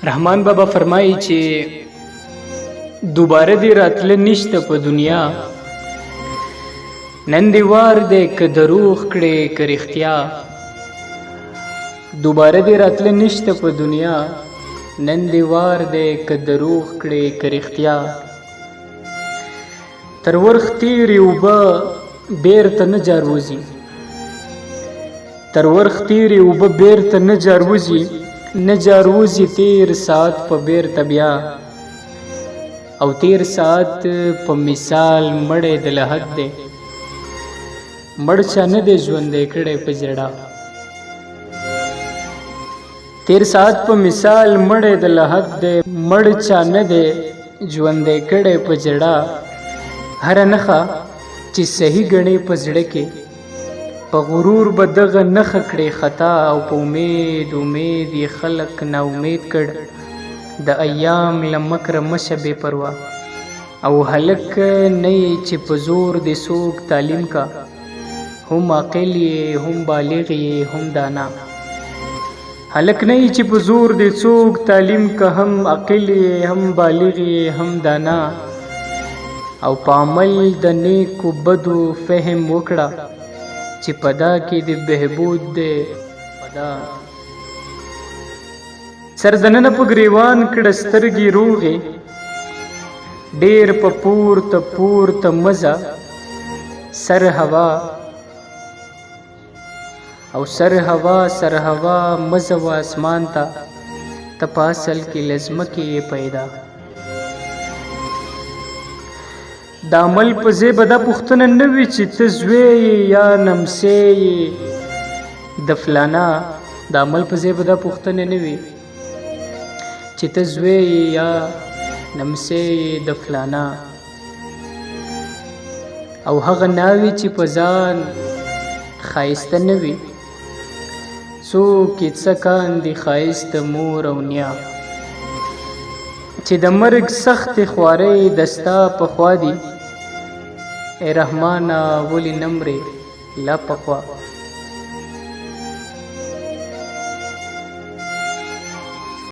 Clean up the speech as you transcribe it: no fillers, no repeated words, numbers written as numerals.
रहमान बाबा फरमाई چې دوباره دی راتله نشته په دنیا، نن دی وار دی که دروغ کړې که رښتیا. دوباره دی راتله نشته په دنیا، نن دی وار دی که دروغ کړې که رښتیا. تر ورخ تیرې اوبه بیرته نه جاروځي، تر ورخ تیرې اوبه بیرته نه جاروځي، نه جاروځي تیر ساعت په بیرته بیا. او تیر ساعت په مثال مړی د لحد دی، مړ چا نه دی ژوندی کړی په ژړا. تیر ساعت په مثال مړی د لحد دی، مړ چا نه دی ژوندی کړی په ژړا. هره نښه چې صحیح ګڼې په زړه کې، په غرور به دغه نښه کړې خطا. او په امید امید یې خلک ناامید کړ، د ایام له مکره مشه بې پروا. او هلک نه یې چې په زور دې څوک تعلیم کا، هم عاقل یې هم بالغ یې هم دانا. هلک نه یې چې په زور دې څوک تعلیم کا، هم عاقل یې هم بالغ یې هم دانا. او په عمل د نیکو بدو فهم وکړه، چې پدا کې د بهبود دی پدا. سر دننه په ګریوان کړه سترګې روغې، ډېر په پورته پورته مزه سر هوا. او سر هوا سر هوا مزه و اسمان ته، ته په اصل کې له ځمکې یې پیدا. د عمل په ځای به دا پوښتنه نه وي چې ته زوی یې یا نمسی یې د فلانا. د عمل په ځای به دا پوښتنه نه وي چې ته زوی یې یا نمسی یې د فلانا. او هغه ناوې چې په ځان ښایسته نه وي، څوک یې څه کاندي ښایسته مور او نیا. چې د مرګ سختې خوارۍ د ستا په خوا دي، ای رحمانه ولې نه مرې لا پخوا.